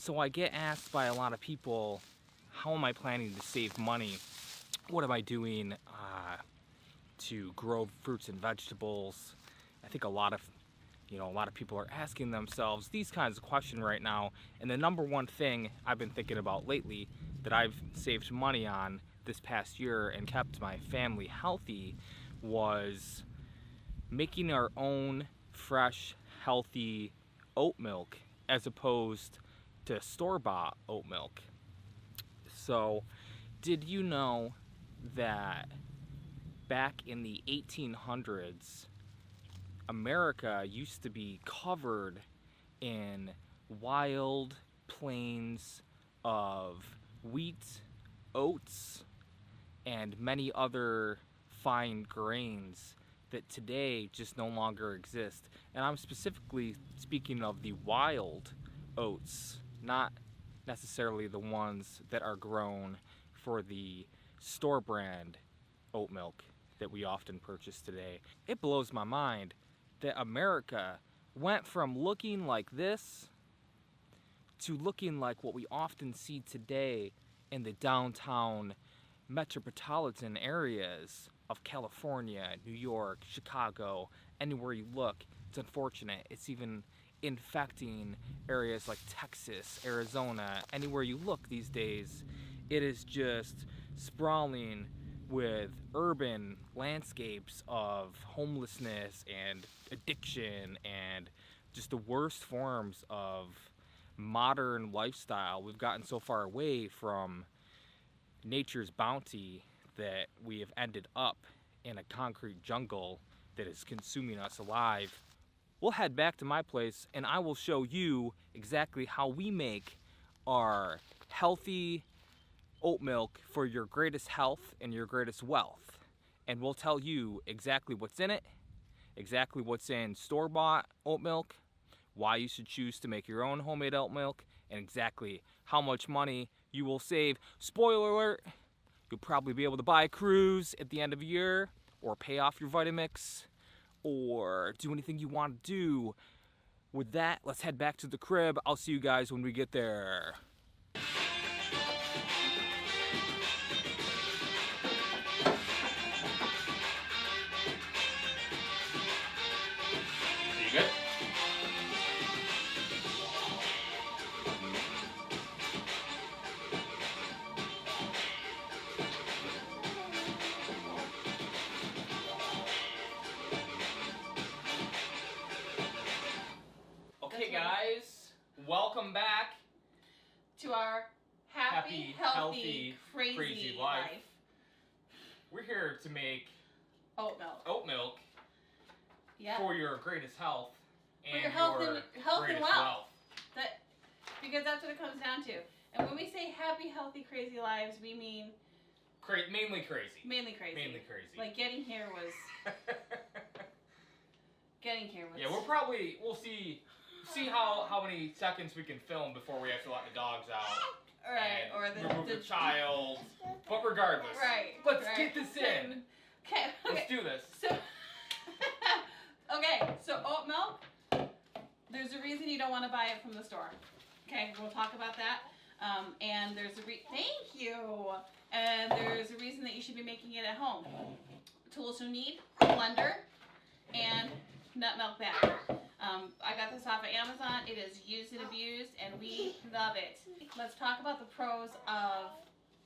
So I get asked by a lot of people, how am I planning to save money? What am I doing to grow fruits and vegetables? I think a lot of people are asking themselves these kinds of questions right now. And the number one thing I've been thinking about lately that I've saved money on this past year and kept my family healthy was making our own fresh, healthy oat milk as opposed to store-bought oat milk. So, did you know that back in the 1800s, America used to be covered in wild plains of wheat, oats, and many other fine grains that today just no longer exist? And I'm specifically speaking of the wild oats, not necessarily the ones that are grown for the store brand oat milk that we often purchase today. It blows my mind that America went from looking like this to looking like what we often see today in the downtown metropolitan areas of California, New York, Chicago, anywhere you look. It's unfortunate. It's even infecting areas like Texas, Arizona, anywhere you look these days. It is just sprawling with urban landscapes of homelessness and addiction and just the worst forms of modern lifestyle. We've gotten so far away from nature's bounty that we have ended up in a concrete jungle that is consuming us alive. We'll head back to my place and I will show you exactly how we make our healthy oat milk for your greatest health and your greatest wealth. And we'll tell you exactly what's in it, exactly what's in store-bought oat milk, why you should choose to make your own homemade oat milk, and exactly how much money you will save. Spoiler alert, you'll probably be able to buy a cruise at the end of the year, or pay off your Vitamix, or do anything you want to do. With that, let's head back to the crib. I'll see you guys when we get there. You good? Okay guys, welcome back to our happy, healthy, crazy life. We're here to make Oat milk. oat milk Yeah. for your greatest health and your health your and greatest wealth. Because that's what it comes down to. And when we say happy, healthy, crazy lives, we mean Mainly crazy. mainly crazy. Mainly crazy. Like getting here was. Yeah, we'll see how many seconds we can film before we have to let the dogs out. Right, and or remove the child. But regardless, Right. let's get this in. Okay. Let's do this. So, so oat milk. There's a reason you don't want to buy it from the store. Okay, we'll talk about that. And there's thank you. And there's a reason that you should be making it at home. Tools you need: a blender and nut milk batter. I got this off of Amazon. It is used and abused, and we love it. Let's talk about the pros of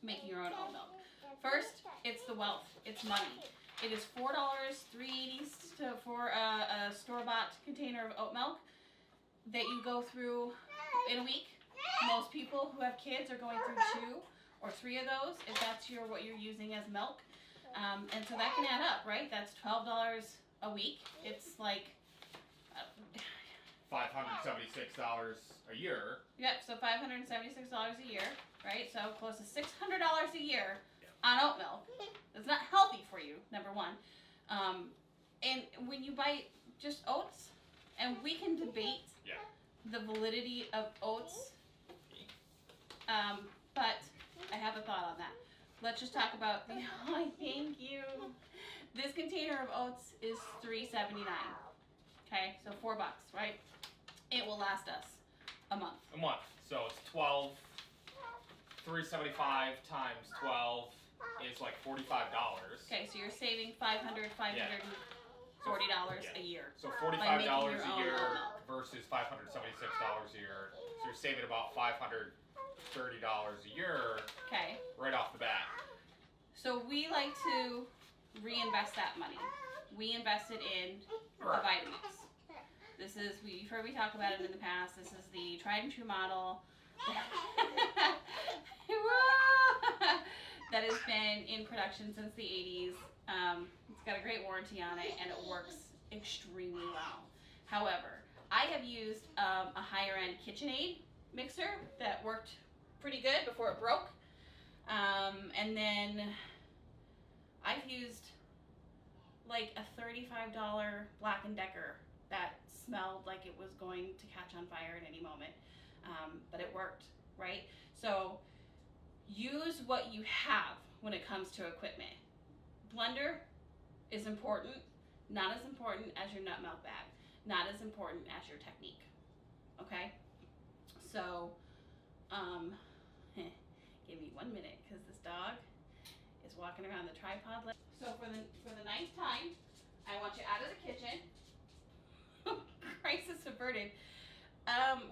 making your own oat milk. First, it's the wealth. It's money. It is $4, $3.80 for a store-bought container of oat milk that you go through in a week. Most people who have kids are going through 2 or 3 of those, if that's what you're using as milk. And so that can add up, right? That's $12 a week. It's like $576 a year. Yep, so $576 a year, right? So close to $600 a year on oat milk. It's not healthy for you, number one. And when you buy just oats, and we can debate the validity of oats, but I have a thought on that. Let's just talk about the. Oh, thank you. This container of oats is $3.79. Okay, so $4, right? It will last us a month. A month. So it's 12, 375 times 12 is like $45. Okay, so you're saving $540 Yeah. a year. So By $45 making your a own year oat milk. versus $576 a year. So you're saving about $530 a year Okay. right off the bat. So we like to reinvest that money. We invest it in the Right. Vitamix. This is, you've heard me talk about it in the past. This is the tried and true model that has been in production since the 80s. It's got a great warranty on it, and it works extremely well. However, I have used a higher end KitchenAid mixer that worked pretty good before it broke. And then I've used like a $35 Black & Decker that smelled like it was going to catch on fire at any moment. But it worked, right? So use what you have when it comes to equipment. Blender is important, not as important as your nut milk bag, not as important as your technique, okay? So, give me 1 minute because this dog is walking around the tripod. So for the ninth time, I want you out of the kitchen. Crisis averted.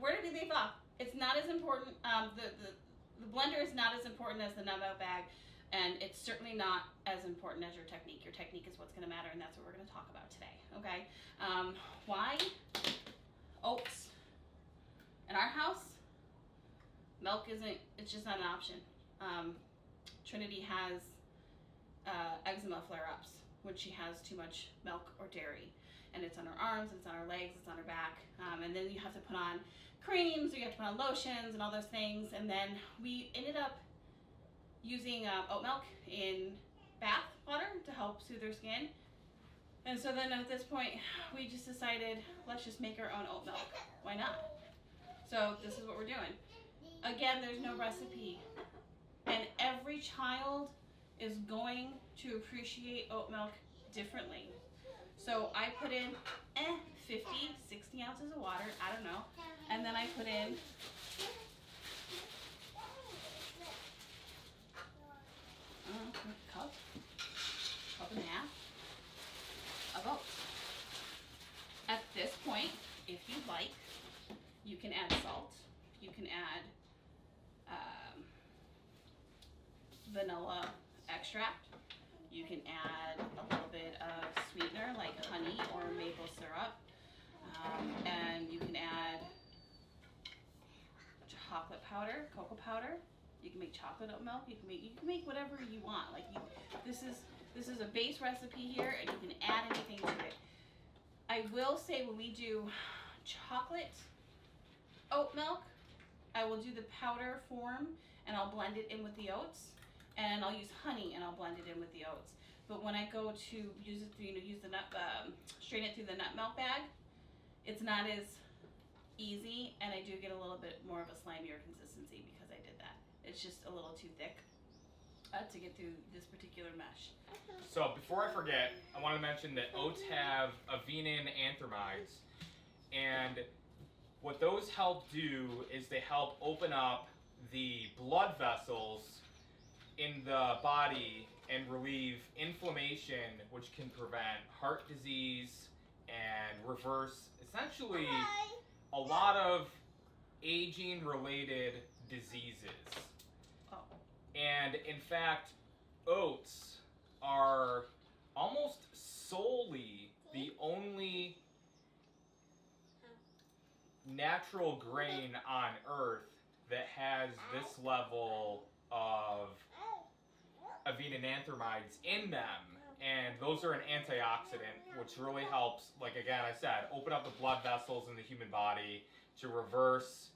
Where did we leave off? It's not as important. The blender is not as important as the nut milk bag, and it's certainly not as important as your technique. Your technique is what's going to matter, and that's what we're going to talk about today. Okay? Why? Oats. In our house, milk isn't. It's just not an option. Trinity has eczema flare-ups when she has too much milk or dairy, and it's on her arms, it's on her legs, it's on her back, and then you have to put on creams, or you have to put on lotions and all those things. And then we ended up using oat milk in bath water to help soothe her skin. And so then at this point, we just decided, let's just make our own oat milk. Why not? So this is what we're doing. Again, there's no recipe. And every child is going to appreciate oat milk differently. So I put in 50, 60 ounces of water, I don't know. And then I put in cup and a half of oats. At this point, if you like, you can add salt. You can add vanilla extract. You can add a little bit of sweetener like honey or maple syrup. And you can add chocolate powder, cocoa powder. You can make chocolate oat milk. You can make whatever you want. Like this is a base recipe here, and you can add anything to it. I will say when we do chocolate oat milk, I will do the powder form and I'll blend it in with the oats, and I'll use honey and I'll blend it in with the oats. But when I go to use it, use the nut, strain it through the nut milk bag, it's not as easy, and I do get a little bit more of a slimier consistency because I did that. It's just a little too thick to get through this particular mesh. So before I forget, I want to mention that oats have avenin anthamides, and what those help do is they help open up the blood vessels in the body and relieve inflammation, which can prevent heart disease and reverse essentially a lot of aging related diseases. Oh. And in fact, oats are almost solely the only natural grain on earth that has this level of avenananthamides in them. And those are an antioxidant, which really helps, like again I said, open up the blood vessels in the human body to reverse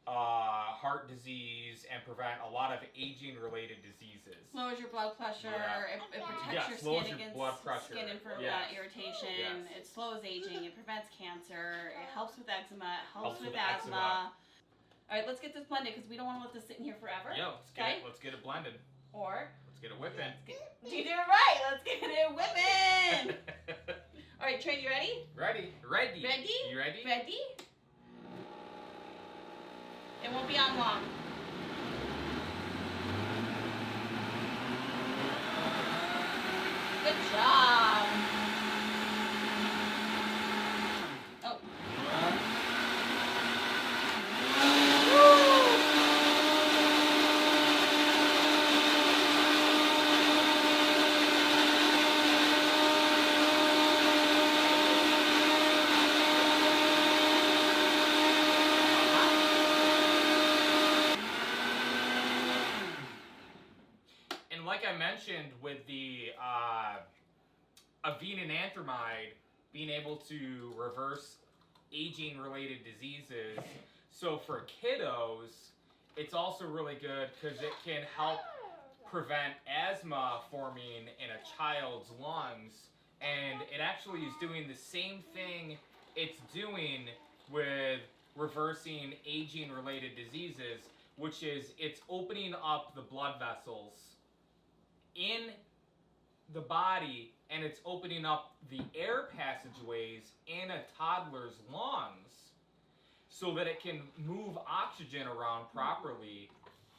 heart disease and prevent a lot of aging-related diseases. Lowers your blood pressure. Yeah. It protects Yes, your lowers skin your against blood pressure. skin Yes. irritation. Yes. It slows aging. It prevents cancer. It helps with eczema. It helps with eczema. asthma. All right, let's get this blended because we don't want to let this sit in here forever. Yeah, let's get it blended. Or Let's get it whipping. you do it right. Let's get it whipping. All right, Trey, you ready? Ready. Ready? You ready? Ready? It won't be on long. Good job. Oh. And like I mentioned with the avenanthramide being able to reverse aging-related diseases, so for kiddos, it's also really good because it can help prevent asthma forming in a child's lungs, and it actually is doing the same thing it's doing with reversing aging-related diseases, which is it's opening up the blood vessels in the body, and it's opening up the air passageways in a toddler's lungs so that it can move oxygen around properly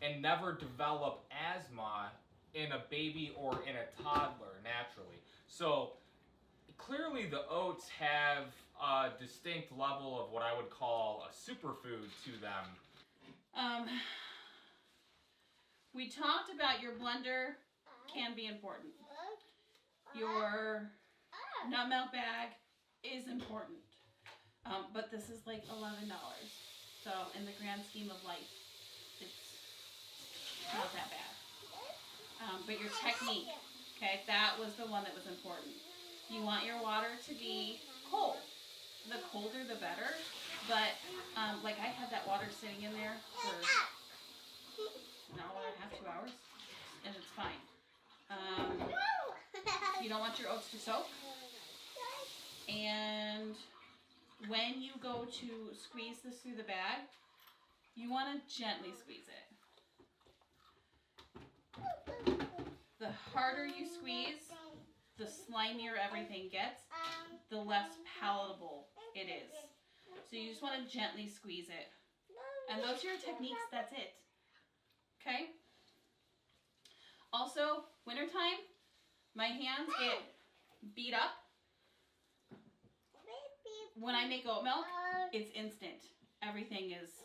and never develop asthma in a baby or in a toddler naturally. So clearly the oats have a distinct level of what I would call a superfood to them. We talked about your blender can be important. Your nut milk bag is important. But this is like $11. So in the grand scheme of life, it's not that bad. But your technique, okay, that was the one that was important. You want your water to be cold. The colder the better. But like I had that water sitting in there for an hour and a half, 2 hours, and it's fine. You don't want your oats to soak. And when you go to squeeze this through the bag, you want to gently squeeze it. The harder you squeeze, the slimier everything gets, the less palatable it is. So you just want to gently squeeze it. And those are your techniques, that's it. Okay? Also, wintertime, my hands get beat up. When I make oat milk, it's instant. Everything is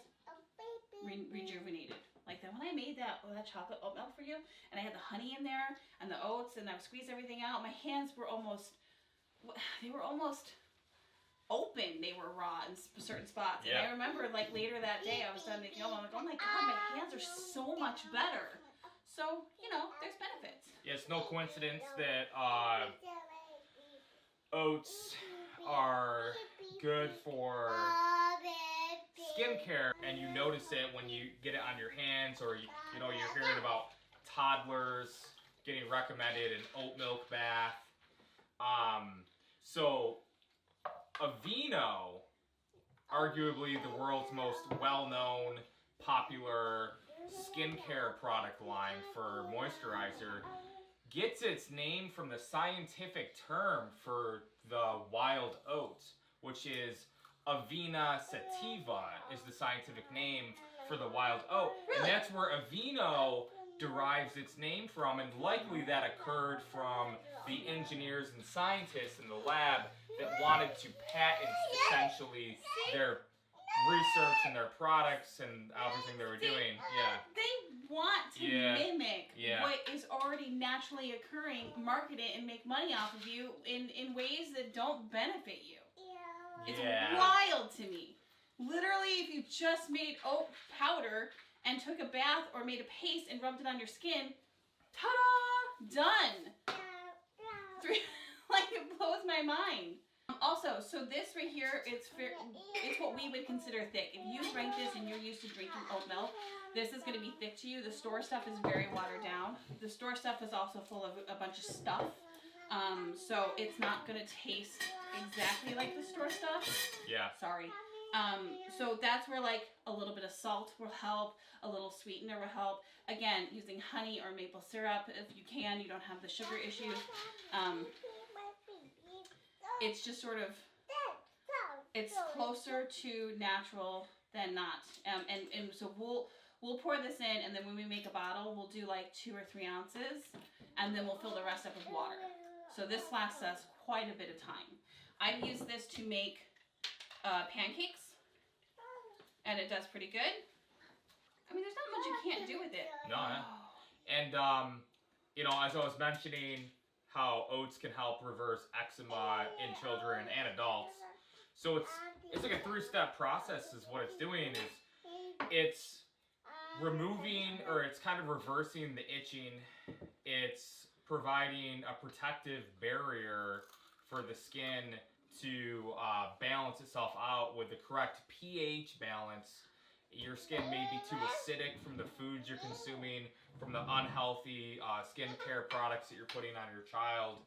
rejuvenated. Like that when I made that chocolate oat milk for you, and I had the honey in there, and the oats, and I squeezed everything out, my hands were almost open. They were raw in certain spots. Yeah. And I remember like later that day, I was done making oat milk. I'm like, oh my God, my hands are so much better. So, you know, there's benefits. Yeah, it's no coincidence that oats are good for skincare, and you notice it when you get it on your hands, or you know, you're hearing about toddlers getting recommended an oat milk bath. So Aveeno, arguably the world's most well-known, popular skincare product line for moisturizer, gets its name from the scientific term for the wild oat, which is Avena sativa is the scientific name for the wild oat. Really? And that's where Aveeno derives its name from, and likely that occurred from the engineers and scientists in the lab that wanted to patent essentially their research and their products and everything they were doing. Yeah. They want to mimic what is already naturally occurring, market it, and make money off of you in ways that don't benefit you. It's wild to me. Literally, if you just made oat powder and took a bath or made a paste and rubbed it on your skin, ta-da! Done! Like, it blows my mind. Also, so this right here, it's what we would consider thick. If you drank this and you're used to drinking oat milk, this is going to be thick to you. The store stuff is very watered down. The store stuff is also full of a bunch of stuff. So it's not going to taste exactly like the store stuff. Yeah. Sorry. So that's where like a little bit of salt will help, a little sweetener will help. Again, using honey or maple syrup if you can, you don't have the sugar issues. It's just sort of, it's closer to natural than not. And so we'll pour this in, and then when we make a bottle, we'll do like 2 or 3 ounces, and then we'll fill the rest up with water. So this lasts us quite a bit of time. I've used this to make pancakes, and it does pretty good. I mean, there's not much you can't do with it. No, and you know, as I was mentioning, how oats can help reverse eczema in children and adults. So it's like a 3-step process. Is what it's doing is it's removing, or it's kind of reversing the itching. It's providing a protective barrier for the skin to balance itself out with the correct pH balance. Your skin may be too acidic from the foods you're consuming, from the unhealthy skincare products that you're putting on your child,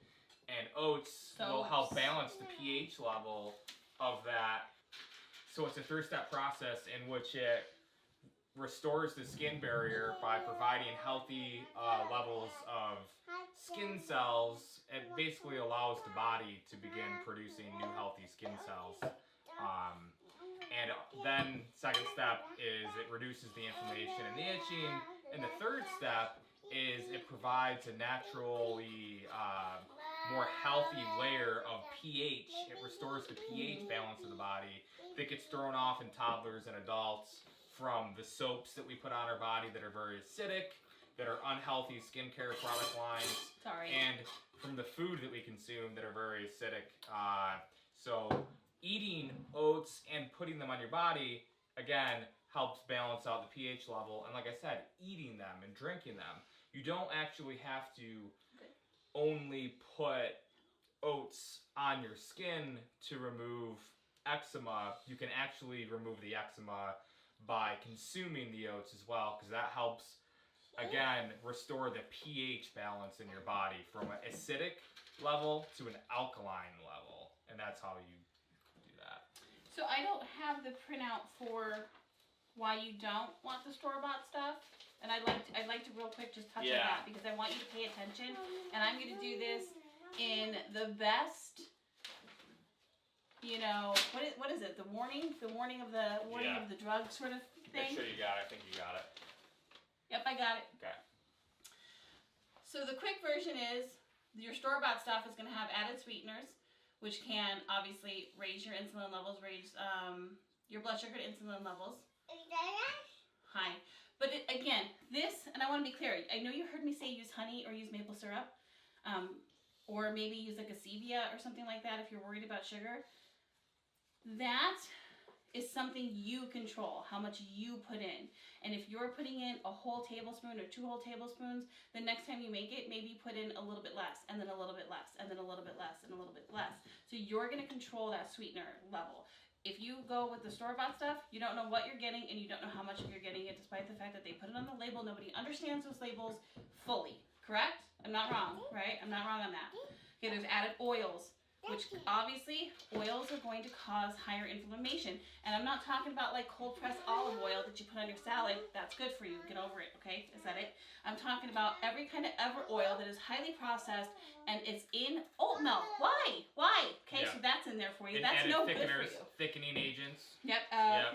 and oats will help balance the pH level of that. So it's a 3-step process in which it restores the skin barrier by providing healthy levels of skin cells. It basically allows the body to begin producing new healthy skin cells. And then second step is it reduces the inflammation and the itching. And the third step is it provides a naturally more healthy layer of pH. It restores the pH balance of the body that gets thrown off in toddlers and adults from the soaps that we put on our body that are very acidic, that are unhealthy skincare product lines, and from the food that we consume that are very acidic. So eating oats and putting them on your body, again, helps balance out the pH level. And like I said, eating them and drinking them. You don't actually have to only put oats on your skin to remove eczema. You can actually remove the eczema by consuming the oats as well, because that helps, again, restore the pH balance in your body from an acidic level to an alkaline level. And that's how you do that. So I don't have the printout for why you don't want the store-bought stuff, and I'd like to real quick just touch on that, because I want you to pay attention, and I'm going to do this in the best, you know, what is it? The warning of the drug sort of thing. Make sure you got it. I think you got it. Yep, I got it. Okay. So the quick version is your store-bought stuff is going to have added sweeteners, which can obviously raise your insulin levels, raise your blood sugar and insulin levels. Hi. But again, this, and I want to be clear, I know you heard me say use honey or use maple syrup, or maybe use like a stevia or something like that if you're worried about sugar. That is something you control, how much you put in. And if you're putting in a whole tablespoon or 2 whole tablespoons, the next time you make it, maybe put in a little bit less, and then a little bit less, and then a little bit less, and a little bit less. So you're going to control that sweetener level. If you go with the store-bought stuff, you don't know what you're getting, and you don't know how much you're getting it, despite the fact that they put it on the label. Nobody understands those labels fully, correct? I'm not wrong, right? I'm not wrong on that. Okay, there's added oils, which obviously oils are going to cause higher inflammation. And I'm not talking about like cold pressed olive oil that you put on your salad. That's good for you. Get over it, okay? Is that it? I'm talking about every kind of oil that is highly processed and it's in oat milk. Why? Why? Okay, so that's in there for you. And that's no good for you. Thickening agents. Yep,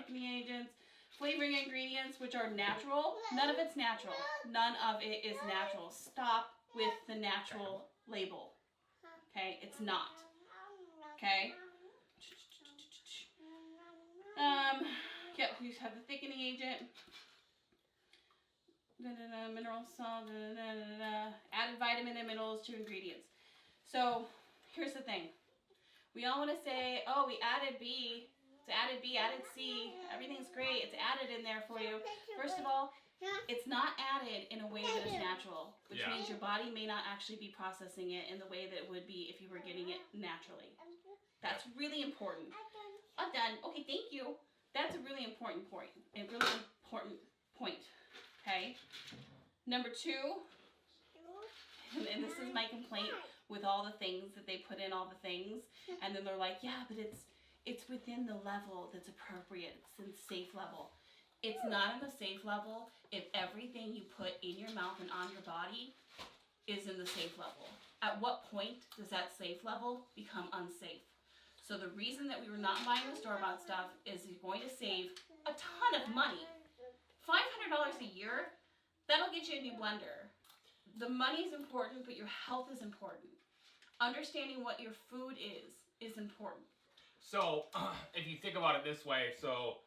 thickening agents. Flavoring ingredients, which are natural. None of it's natural. None of it is natural. Stop with the natural label. Okay, it's not. Okay. Yep, we have the thickening agent. Mineral salt. Added vitamin and minerals to ingredients. So here's the thing. We all want to say, oh, we added B. It's added B, added C. Everything's great. It's added in there for you. First of all, it's not added in a way that is natural, which means your body may not actually be processing it in the way that it would be if you were getting it naturally. That's really important. I'm done. Okay, thank you. That's a really important point. A really important point. Okay? Number 2, and this is my complaint with all the things that they put in all the things, and then they're like, yeah, but it's within the level that's appropriate. It's in safe level. It's not in the safe level if everything you put in your mouth and on your body is in the safe level. At what point does that safe level become unsafe? So the reason that we were not buying the store-bought stuff is you're going to save a ton of money. $500 a year, that'll get you a new blender. The money's important, but your health is important. Understanding what your food is important. So, if you think about it this way, so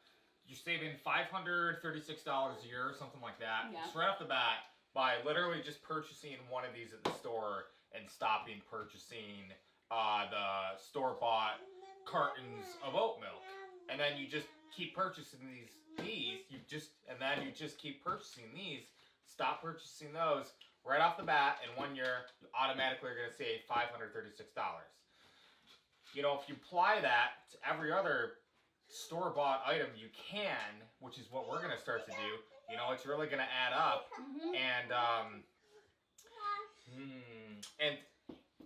you're saving $536 a year or something like that. Yeah. Just right off the bat by literally just purchasing one of these at the store and stopping purchasing the store-bought cartons of oat milk. And then you just keep purchasing you just keep purchasing these, stop purchasing those right off the bat, and 1 year you automatically are going to save $536. You know, if you apply that to every other store-bought item you can, which is what we're going to start to do, you know, it's really going to add up. And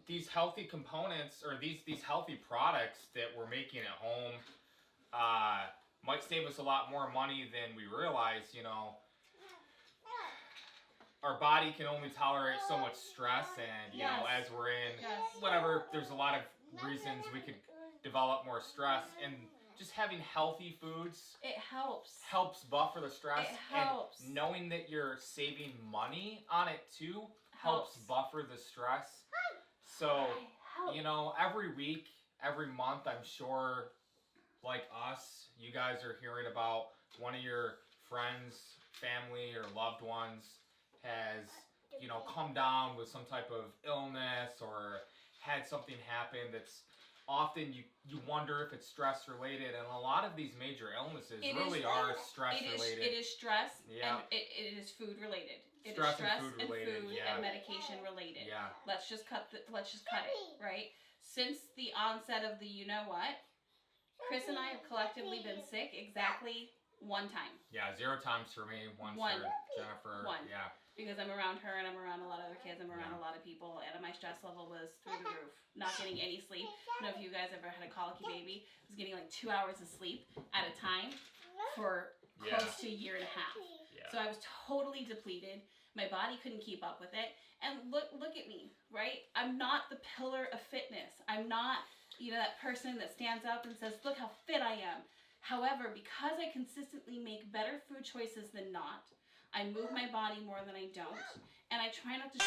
these healthy components, or these healthy products that we're making at home, might save us a lot more money than we realize. You know, our body can only tolerate so much stress, and you know, as we're in whatever, there's a lot of reasons we could develop more stress, and just having healthy foods, it helps buffer the stress. It helps. And knowing that you're saving money on it too helps buffer the stress. So, you know, every week, every month, I'm sure, like us, you guys are hearing about one of your friends, family, or loved ones has, you know, come down with some type of illness or had something happen that's often you wonder if it's stress related, and a lot of these major illnesses are stress related. It is stress, Yeah. and it is food related. It Stress is stress and food related, yeah. and medication related. Yeah. Let's just cut it, right? Since the onset of the Chris and I have collectively been sick exactly one time. Yeah, 0 times for me, one for Jennifer. One. Yeah. Because I'm around her and I'm around a lot of other kids, I'm around a lot of people, and my stress level was through the roof. Not getting any sleep. I don't know if you guys ever had a colicky baby. I was getting like 2 hours of sleep at a time for close to a year and a half. Yeah. So I was totally depleted. My body couldn't keep up with it. And look at me, right? I'm not the pillar of fitness. I'm not, you know, that person that stands up and says, look how fit I am. However, because I consistently make better food choices than not, I move my body more than I don't, and I try not to